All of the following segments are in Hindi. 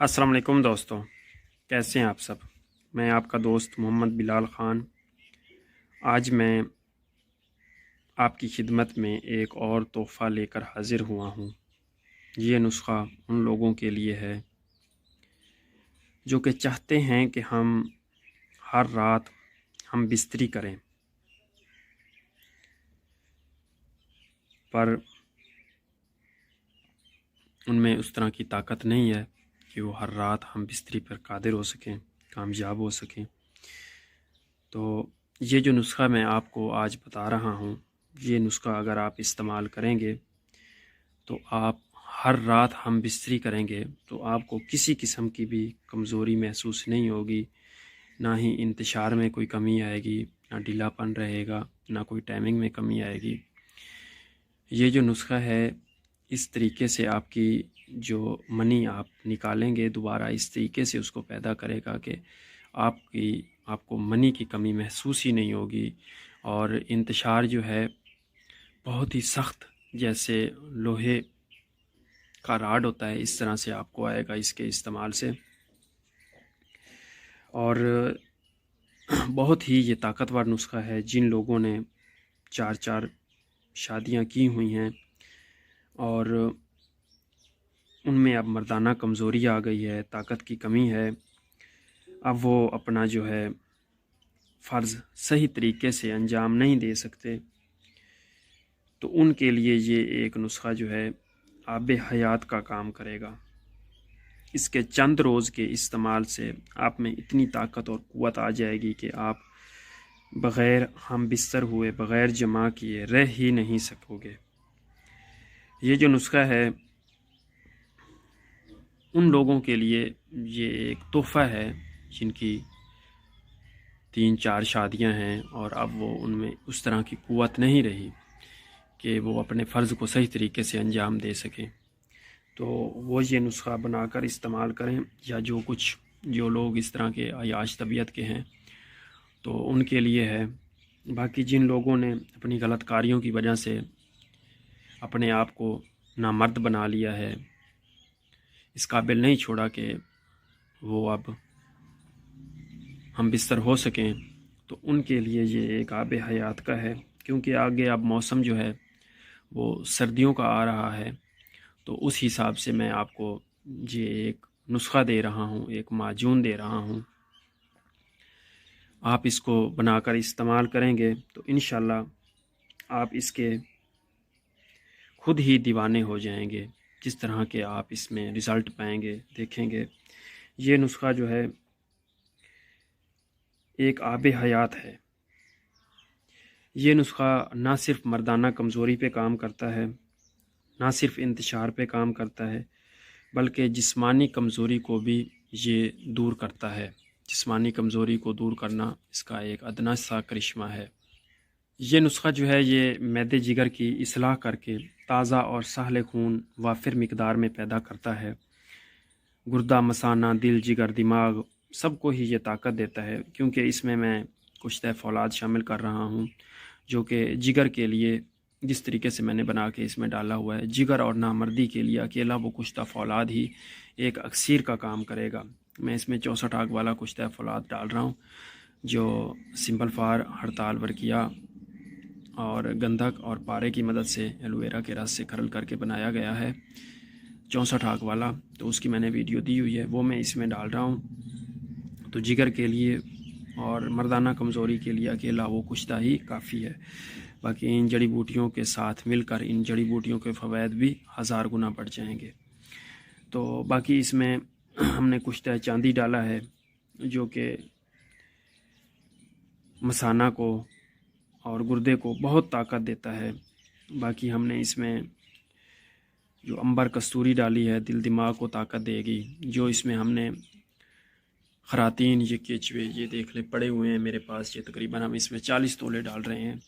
अस्सलाम वालेकुम दोस्तों, कैसे हैं आप सब। मैं आपका दोस्त मोहम्मद बिलाल ख़ान। आज मैं आपकी खिदमत में एक और तोहफ़ा लेकर हाज़िर हुआ हूँ। ये नुस्ख़ा उन लोगों के लिए है जो कि चाहते हैं कि हर रात हम बिस्तरी करें, पर उनमें उस तरह की ताकत नहीं है कि वो हर रात हम बिस्तरी पर कादिर हो सकें, कामयाब हो सकें। तो ये जो नुस्ख़ा मैं आपको आज बता रहा हूँ, ये नुस्ख़ा अगर आप इस्तेमाल करेंगे तो आप हर रात हम बिस्तरी करेंगे तो आपको किसी किस्म की भी कमज़ोरी महसूस नहीं होगी, ना ही इंतशार में कोई कमी आएगी, ना ढीलापन रहेगा, ना कोई टाइमिंग में कमी आएगी। ये जो नुस्ख़ा है, इस तरीके से आपकी जो मनी आप निकालेंगे दोबारा इस तरीके से उसको पैदा करेगा कि आपको मनी की कमी महसूस ही नहीं होगी। और इंतशार जो है बहुत ही सख्त, जैसे लोहे का राड होता है, इस तरह से आपको आएगा इसके इस्तेमाल से। और बहुत ही ये ताकतवर नुस्ख़ा है। जिन लोगों ने 4-4 शादियां की हुई हैं और उनमें अब मर्दाना कमज़ोरी आ गई है, ताकत की कमी है, अब वो अपना जो है फ़र्ज़ सही तरीके से अंजाम नहीं दे सकते, तो उनके लिए ये एक नुस्ख़ा जो है आबे हयात का काम करेगा। इसके चंद रोज़ के इस्तेमाल से आप में इतनी ताकत और क़ुव्वत आ जाएगी कि आप बग़ैर हम बिस्तर हुए, बग़ैर जमा किए रह ही नहीं सकोगे। ये जो नुस्ख़ा है उन लोगों के लिए ये एक तोहफ़ा है जिनकी 3-4 शादियां हैं और अब वो उनमें उस तरह की क़ुव्वत नहीं रही कि वो अपने फ़र्ज़ को सही तरीके से अंजाम दे सकें। तो वो ये नुस्ख़ा बनाकर इस्तेमाल करें, या जो लोग इस तरह के अयाश तबीयत के हैं तो उनके लिए है। बाकी जिन लोगों ने अपनी गलत कार्यों की वजह से अपने आप को नामर्द बना लिया है, इस काबिल नहीं छोड़ा कि वो अब हम बिस्तर हो सकें, तो उनके लिए ये एक आबे हयात का है। क्योंकि आगे अब मौसम जो है वो सर्दियों का आ रहा है, तो उस हिसाब से मैं आपको ये एक नुस्ख़ा दे रहा हूँ, एक माजून दे रहा हूँ। आप इसको बनाकर इस्तेमाल करेंगे तो इंशाल्लाह आप इसके खुद ही दीवाने हो जाएंगे। जिस तरह के आप इसमें रिज़ल्ट पाएंगे, देखेंगे। ये नुस्ख़ा जो है एक आबे हयात है। ये नुस्ख़ा ना सिर्फ़ मर्दाना कमज़ोरी पे काम करता है, ना सिर्फ़ इंतशार पे काम करता है, बल्कि जिस्मानी कमज़ोरी को भी ये दूर करता है। जिस्मानी कमज़ोरी को दूर करना इसका एक अदना सा करिश्मा है। ये नुस्ख़ा जो है ये मैदे जिगर की इस्लाह करके ताज़ा और सहल खून वाफिर मिक़दार में पैदा करता है। गुर्दा, मसाना, दिल, जिगर, दिमाग सबको ही ये ताकत देता है, क्योंकि इसमें मैं कुश्ते फ़ौलाद शामिल कर रहा हूँ जो कि जिगर के लिए जिस तरीके से मैंने बना के इसमें डाला हुआ है, जिगर और नामर्दी के लिए अकेला वो कुश्ता फ़ौलाद ही एक अक्सीर का काम करेगा। मैं इसमें 64 आग वाला कुश्ता फ़ौलाद डाल रहा हूँ जो सिंपल फार, हड़ताल, वर्किया और गंधक और पारे की मदद से एलोवेरा के रस से खरल करके बनाया गया है, 64 आग वाला। तो उसकी मैंने वीडियो दी हुई है, वो मैं इसमें डाल रहा हूँ। तो जिगर के लिए और मर्दाना कमज़ोरी के लिए अकेला वो कुश्ता ही काफ़ी है। बाकी इन जड़ी बूटियों के साथ मिलकर इन जड़ी बूटियों के फ़वाइद भी 1000 गुना बढ़ जाएंगे। तो बाकी इसमें हमने कुश्ता चांदी डाला है जो कि मसाना को और गुर्दे को बहुत ताकत देता है। बाकी हमने इसमें जो अंबर कस्तूरी डाली है, दिल दिमाग को ताकत देगी। जो इसमें हमने खरातीन, ये केचवे, ये देख ले पड़े हुए हैं मेरे पास, ये तकरीबन हम इसमें 40 तोले डाल रहे हैं,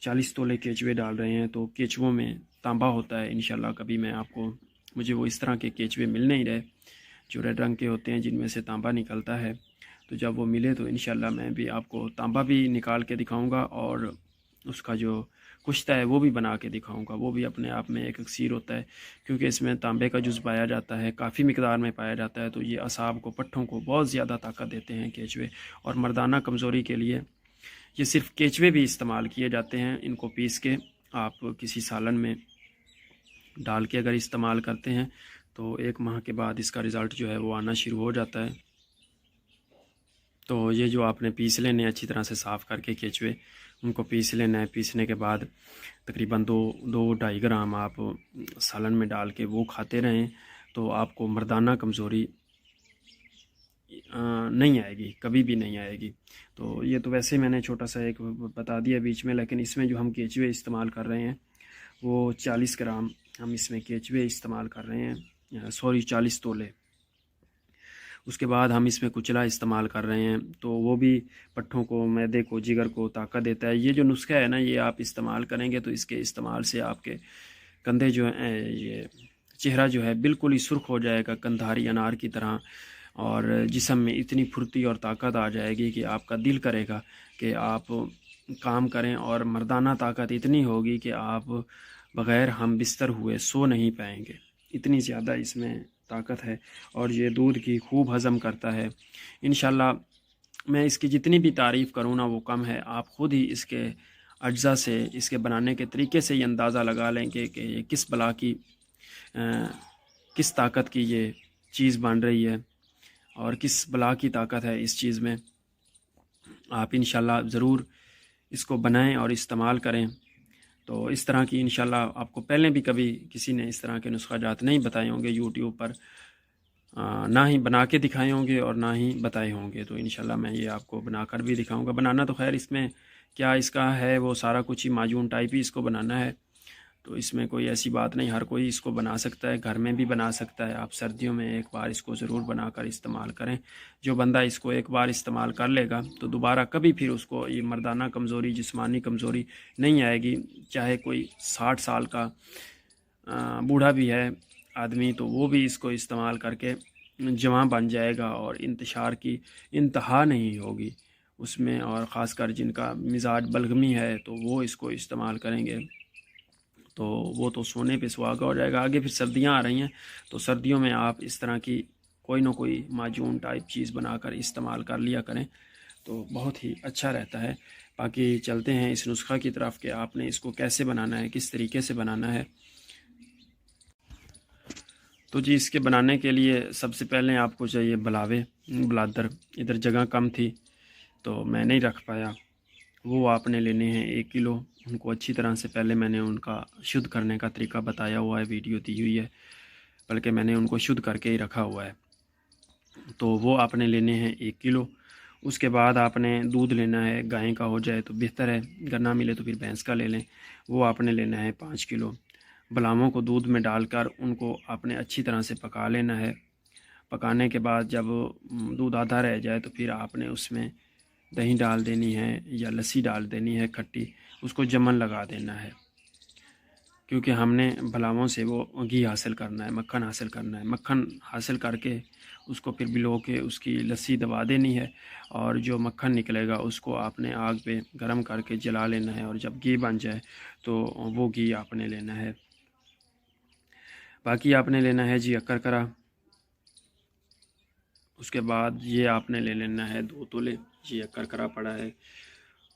40 तोले केचवे डाल रहे हैं। तो केचवों में तांबा होता है। इंशाल्लाह कभी मैं आपको, मुझे वो इस तरह के केचवे मिल नहीं रहे जो रेड रंग के होते हैं जिनमें से तांबा निकलता है, तो जब वो मिले तो इंशाल्लाह मैं भी आपको तांबा भी निकाल के दिखाऊंगा और उसका जो कुश्ता है वो भी बना के दिखाऊंगा। वो भी अपने आप में एक इक्सीर होता है, क्योंकि इसमें तांबे का जुज़ पाया जाता है, काफ़ी मिकदार में पाया जाता है। तो ये असाब को, पट्ठों को बहुत ज़्यादा ताकत देते हैं केचुए। और मर्दाना कमज़ोरी के लिए ये सिर्फ केचुए भी इस्तेमाल किए जाते हैं। इनको पीस के आप किसी सालन में डाल के अगर इस्तेमाल करते हैं तो 1 माह के बाद इसका रिज़ल्ट जो है वो आना शुरू हो जाता है। तो ये जो आपने पीस लेने हैं अच्छी तरह से साफ़ करके केचुए, उनको पीस लेना है। पीसने के बाद तकरीबन 2-2.5 ग्राम आप सालन में डाल के वो खाते रहें, तो आपको मर्दाना कमज़ोरी नहीं आएगी, कभी भी नहीं आएगी। तो ये तो वैसे मैंने छोटा सा एक बता दिया बीच में, लेकिन इसमें जो हम केचुए इस्तेमाल कर रहे हैं वो 40 ग्राम हम इसमें केचुए इस्तेमाल कर रहे हैं, सॉरी 40 तोले। उसके बाद हम इसमें कुचला इस्तेमाल कर रहे हैं, तो वो भी पट्ठों को, मैदे को, जिगर को ताकत देता है। ये जो नुस्खा है ना, ये आप इस्तेमाल करेंगे तो इसके इस्तेमाल से आपके कंधे जो हैं, ये चेहरा जो है बिल्कुल ही सुर्ख हो जाएगा, कंधारी अनार की तरह। और जिस्म में इतनी फुर्ती और ताकत आ जाएगी कि आपका दिल करेगा कि आप काम करें। और मर्दाना ताकत इतनी होगी कि आप बग़ैर हम बिस्तर हुए सो नहीं पाएंगे, इतनी ज़्यादा इसमें ताकत है। और ये दूध की खूब हज़म करता है। इंशाल्लाह मैं इसकी जितनी भी तारीफ़ करूँ ना वो कम है। आप ख़ुद ही इसके अज्जा से, इसके बनाने के तरीके से ये अंदाज़ा लगा लेंगे कि ये किस बला की, किस ताकत की ये चीज़ बन रही है और किस बला की ताकत है इस चीज़ में। आप इंशाल्लाह ज़रूर इसको बनाएं और इस्तेमाल करें। तो इस तरह की इंशाल्लाह आपको पहले भी कभी किसी ने इस तरह के नुस्खा जात नहीं बताए होंगे यूट्यूब पर, ना ही बना के दिखाए होंगे और ना ही बताए होंगे। तो इंशाल्लाह मैं ये आपको बनाकर भी दिखाऊंगा। बनाना तो खैर इसमें क्या इसका है, वो सारा कुछ ही माजून टाइप ही इसको बनाना है। तो इसमें कोई ऐसी बात नहीं, हर कोई इसको बना सकता है, घर में भी बना सकता है। आप सर्दियों में एक बार इसको ज़रूर बनाकर इस्तेमाल करें। जो बंदा इसको एक बार इस्तेमाल कर लेगा तो दोबारा कभी फिर उसको ये मर्दाना कमज़ोरी, जिस्मानी कमज़ोरी नहीं आएगी। चाहे कोई 60 साल का बूढ़ा भी है आदमी, तो वो भी इसको इस्तेमाल करके जवां बन जाएगा और इंतशार की इंतहा नहीं होगी उसमें। और ख़ासकर जिनका मिजाज बलगमी है तो वो इसको इस्तेमाल करेंगे तो वो तो सोने पे सुहागा हो जाएगा। आगे फिर सर्दियां आ रही हैं, तो सर्दियों में आप इस तरह की कोई ना कोई माजून टाइप चीज़ बनाकर इस्तेमाल कर लिया करें तो बहुत ही अच्छा रहता है। बाकी चलते हैं इस नुस्खा की तरफ कि आपने इसको कैसे बनाना है, किस तरीके से बनाना है। तो जी इसके बनाने के लिए सबसे पहले आपको चाहिए बलावे, बलादर। इधर जगह कम थी तो मैं नहीं रख पाया। वो आपने लेने हैं 1 किलो। उनको अच्छी तरह से पहले मैंने उनका शुद्ध करने का तरीका बताया हुआ है, वीडियो दी हुई है, बल्कि मैंने उनको शुद्ध करके ही रखा हुआ है। तो वो आपने लेने हैं 1 किलो। उसके बाद आपने दूध लेना है, गाय का हो जाए तो बेहतर है, अगर ना मिले तो फिर भैंस का ले लें। वो आपने लेना है 5 किलो। बलामों को दूध में डालकर उनको आपने अच्छी तरह से पका लेना है। पकाने के बाद जब दूध आधा रह जाए तो फिर आपने उसमें दही डाल देनी है या लस्सी डाल देनी है खट्टी, उसको जमन लगा देना है। क्योंकि हमने भलावों से वो घी हासिल करना है, मक्खन हासिल करना है। मक्खन हासिल करके उसको फिर बिलो के उसकी लस्सी दबा देनी है और जो मक्खन निकलेगा उसको आपने आग पे गरम करके जला लेना है। और जब घी बन जाए तो वो घी आपने लेना है। बाकी आपने लेना है जी अकरकरा। उसके बाद ये आपने ले लेना है 2 तोले, ये अकरकरा पड़ा है।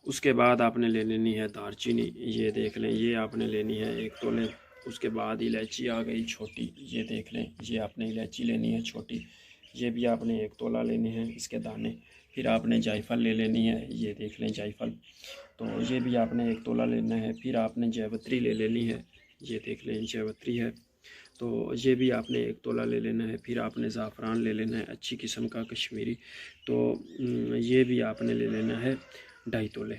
उसके बाद आपने ले लेनी है दालचीनी, ये देख लें, ये आपने लेनी है 1 तोले। उसके बाद इलायची आ गई छोटी, ये देख लें, ये आपने इलायची लेनी है छोटी, ये भी आपने 1 तोला लेने हैं इसके दाने। फिर आपने जायफल ले लेनी है, ये देख लें जायफल, तो ये भी आपने 1 तोला लेना है। फिर आपने जावित्री ले लेनी है, ये देख लें जावित्री है, तो ये भी आपने 1 तोला ले लेना है। फिर आपने ज़ाफ़रान ले लेना है अच्छी किस्म का कश्मीरी, तो ये भी आपने ले लेना है 2.5 तोले।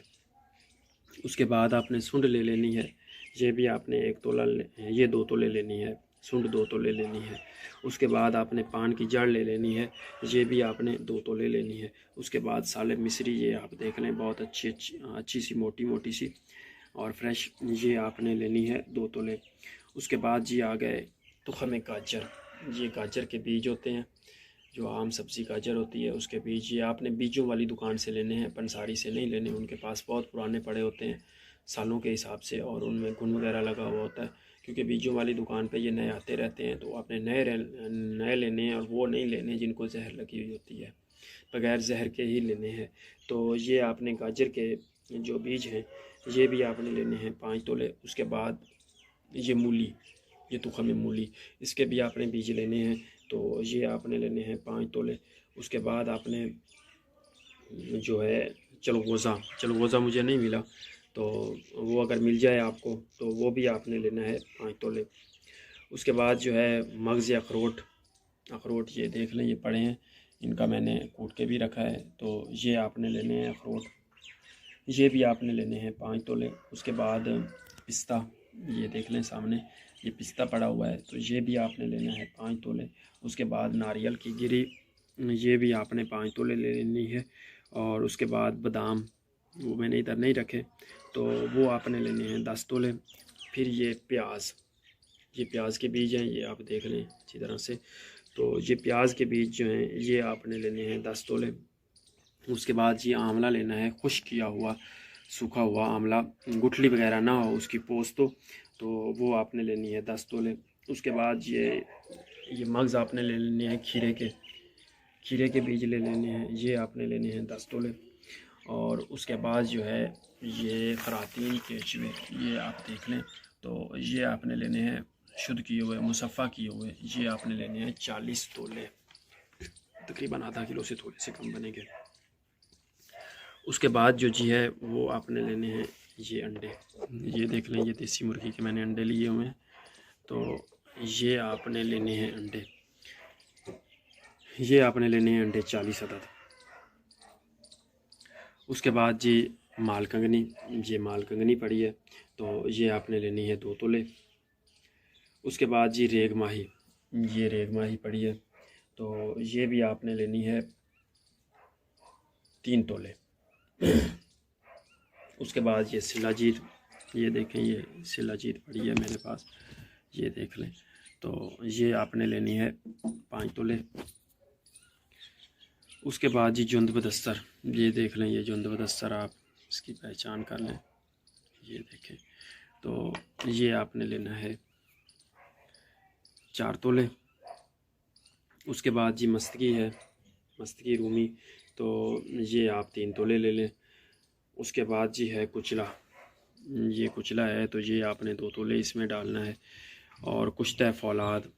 उसके बाद आपने सूंड ले लेनी है, ये भी आपने 1 तोला ये 2 तोले लेनी है, सूंड 2 तोले लेनी है। उसके बाद आपने पान की जड़ ले लेनी है, ये भी आपने 2 तोले लेनी है। उसके बाद साले मिस्री, ये आप देख लें बहुत अच्छी सी मोटी मोटी सी और फ्रेश, ये आपने लेनी है 2 तोले। उसके बाद जी आ गए तुख़्म गाजर। ये गाजर के बीज होते हैं, जो आम सब्ज़ी गाजर होती है उसके बीज, ये आपने बीजों वाली दुकान से लेने हैं, पंसारी से नहीं लेने, उनके पास बहुत पुराने पड़े होते हैं सालों के हिसाब से, और उनमें घुन वगैरह लगा हुआ होता है, क्योंकि बीजों वाली दुकान पे ये नए आते रहते हैं। तो आपने नए लेने हैं, और वो नहीं लेने जिनको जहर लगी हुई होती है, बगैर जहर के ही लेने हैं। तो ये आपने गाजर के जो बीज हैं ये भी आपने लेने हैं 5 तोले। उसके बाद ये मूली, ये तुखम है मूली, इसके भी आपने बीज लेने हैं, तो ये आपने लेने हैं 5 तोले। उसके बाद आपने जो है चलगोज़ा मुझे नहीं मिला, तो वो अगर मिल जाए आपको तो वो भी आपने लेना है 5 तोले। उसके बाद जो है मगज़ अखरोट ये देख लें, ये पड़े हैं, इनका मैंने कूट के भी रखा है, तो ये आपने लेने हैं अखरोट, ये भी आपने लेने हैं 5 तोले। उसके बाद पिस्ता, ये देख लें सामने, ये पिस्ता पड़ा हुआ है, तो ये भी आपने लेना है 5 तोले। उसके बाद नारियल की गिरी, ये भी आपने 5 तोले ले लेनी है। और उसके बाद बादाम, वो मैंने इधर नहीं रखे, तो वो आपने लेने हैं 10 तोले। फिर ये प्याज के बीज हैं, ये आप देख लें अच्छी तरह से, तो ये प्याज के बीज जो हैं ये आपने लेने हैं 10 तोले। उसके बाद ये आंवला लेना है, खुश्क किया हुआ सूखा हुआ आंवला, गुठली वगैरह ना हो उसकी पोस्त तो वो आपने लेनी है 10 तोले। उसके बाद ये मगज़ आपने ले लेने हैं खीरे के बीज ले लेने हैं, ये आपने लेने हैं 10 तोले। और उसके बाद जो है ये खरातीन केचुए, ये आप देख लें, तो ये आपने लेने हैं शुद्ध किए हुए, मुसफ़ा किए हुए, ये आपने लेने हैं 40 तोले, तकरीबन आधा किलो से थोड़े से कम बनेंगे। उसके बाद जो जी है वो आपने लेने हैं ये अंडे, ये देख लें, ये देसी मुर्गी के मैंने अंडे लिए हुए हैं, तो ये आपने लेने हैं अंडे, ये आपने लेने हैं अंडे 40 अदद। उसके बाद जी मालकंगनी, ये मालकंगनी पड़ी है, तो ये आपने लेनी है 2 तोले। उसके बाद जी रेग माही, ये रेग माही पड़ी है, तो ये भी आपने लेनी है 3 तोले। उसके बाद ये शिलाजीत, ये देखें, ये शिलाजीत पड़ी है मेरे पास, ये देख लें, तो ये आपने लेनी है 5 तोले। उसके बाद जी जुंद बदस्तर, ये देख लें, ये जुंद बदस्तर आप इसकी पहचान कर लें, ये देखें, तो ये आपने लेना है 4 तोले। उसके बाद जी मस्तकी है, मस्तकी रूमी, तो ये आप 3 तोले ले लें। उसके बाद जी है कुचला, ये कुचला है, तो ये आपने 2 तोले इसमें डालना है। और कुश्ता फौलाद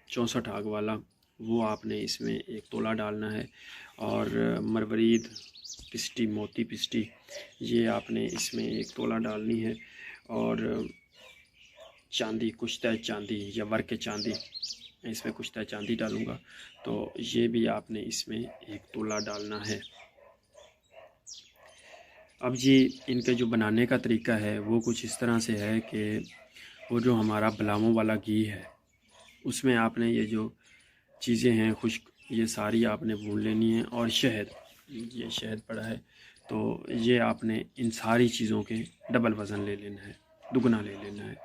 64 आग वाला, वो आपने इसमें 1 तोला डालना है। और मरवरीद पिस्टी, मोती पिस्टी, ये आपने इसमें 1 तोला डालनी है। और चांदी, कुश्ता चांदी या वर्क चांदी, इसमें कुश्ता चांदी डालूँगा, तो ये भी आपने इसमें 1 तोला डालना है। अब जी इनके जो बनाने का तरीका है वो कुछ इस तरह से है कि वो जो हमारा बलामों वाला घी है उसमें आपने ये जो चीज़ें हैं खुश्क, ये सारी आपने भून लेनी है। और शहद, ये शहद पड़ा है, तो ये आपने इन सारी चीज़ों के डबल वज़न ले लेना है, दुगना ले लेना है।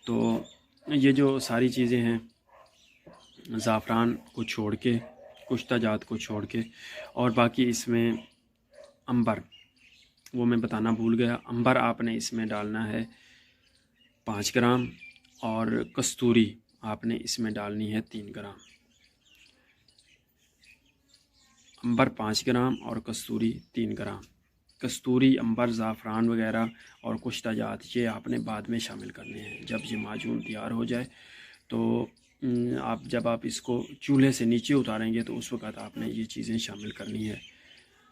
तो ये जो सारी चीज़ें हैं, ज़ाफ़रान को छोड़ के, कुश्ता जात को छोड़ के, और बाकी इसमें अंबर, वो मैं बताना भूल गया, अंबर आपने इसमें डालना है 5 ग्राम, और कस्तूरी आपने इसमें डालनी है 3 ग्राम। अंबर 5 ग्राम और कस्तूरी 3 ग्राम। कस्तूरी, अंबर, ज़ाफ़रान वगैरह और कुश्ता जात ये आपने बाद में शामिल करने हैं। जब ये माजून तैयार हो जाए तो जब आप इसको चूल्हे से नीचे उतारेंगे तो उस वक़्त आपने ये चीज़ें शामिल करनी है।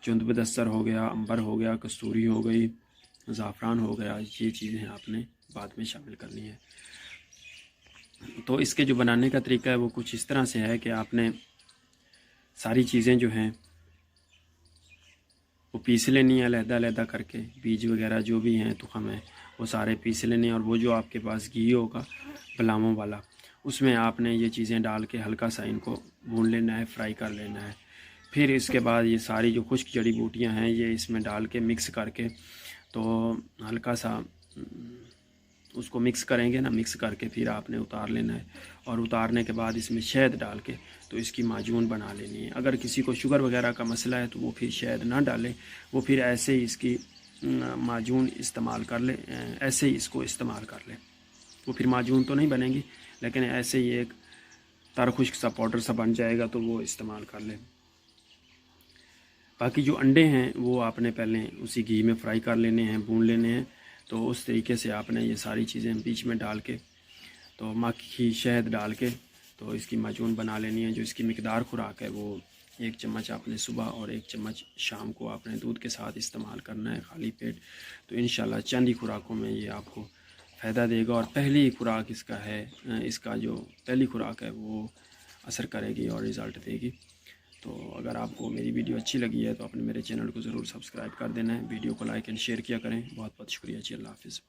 जुंद बदस्तर हो गया, अंबर हो गया, कस्तूरी हो गई, ज़ाफ़रान हो गया, ये चीज़ें आपने बाद में शामिल करनी है। तो इसके जो बनाने का तरीका है वो कुछ इस तरह से है कि आपने सारी चीज़ें जो हैं वो पीस लेनी है अलहदा करके, बीज वगैरह जो भी हैं, तुखम है, वो सारे पीस लेने हैं। और वो जो आपके पास घी होगा बलामों वाला, उसमें आपने ये चीज़ें डाल के हल्का सा इनको भून लेना है, फ्राई कर लेना है। फिर इसके बाद ये सारी जो खुश्क जड़ी बूटियाँ हैं ये इसमें डाल के मिक्स करके, तो हल्का सा उसको मिक्स करेंगे ना, मिक्स करके फिर आपने उतार लेना है। और उतारने के बाद इसमें शहद डाल के तो इसकी माजून बना लेनी है। अगर किसी को शुगर वगैरह का मसला है तो वो फिर शहद ना डाले, वो फिर ऐसे ही इसकी माजून इस्तेमाल कर ले, ऐसे ही इसको इस्तेमाल कर ले। वो फिर माजून तो नहीं बनेगी, लेकिन ऐसे ही एक तर खुश्क सा पाउडर सा बन जाएगा, तो वो इस्तेमाल कर ले। बाकी जो अंडे हैं वो आपने पहले उसी घी में फ्राई कर लेने हैं, भून लेने हैं। तो उस तरीके से आपने ये सारी चीज़ें बीच में डाल के, तो मक्खी शहद डाल के तो इसकी माजून बना लेनी है। जो इसकी मिकदार खुराक है वो 1 चम्मच आपने सुबह और 1 चम्मच शाम को आपने दूध के साथ इस्तेमाल करना है खाली पेट। तो इंशाल्लाह चंद ही खुराकों में ये आपको फ़ायदा देगा, और पहली खुराक इसका है, इसका जो पहली खुराक है वो असर करेगी और रिज़ल्ट देगी। तो अगर आपको मेरी वीडियो अच्छी लगी है तो आपने मेरे चैनल को ज़रूर सब्सक्राइब कर देना है, वीडियो को लाइक एंड शेयर किया करें। बहुत बहुत शुक्रिया जी, अल्लाह हाफ़िज़।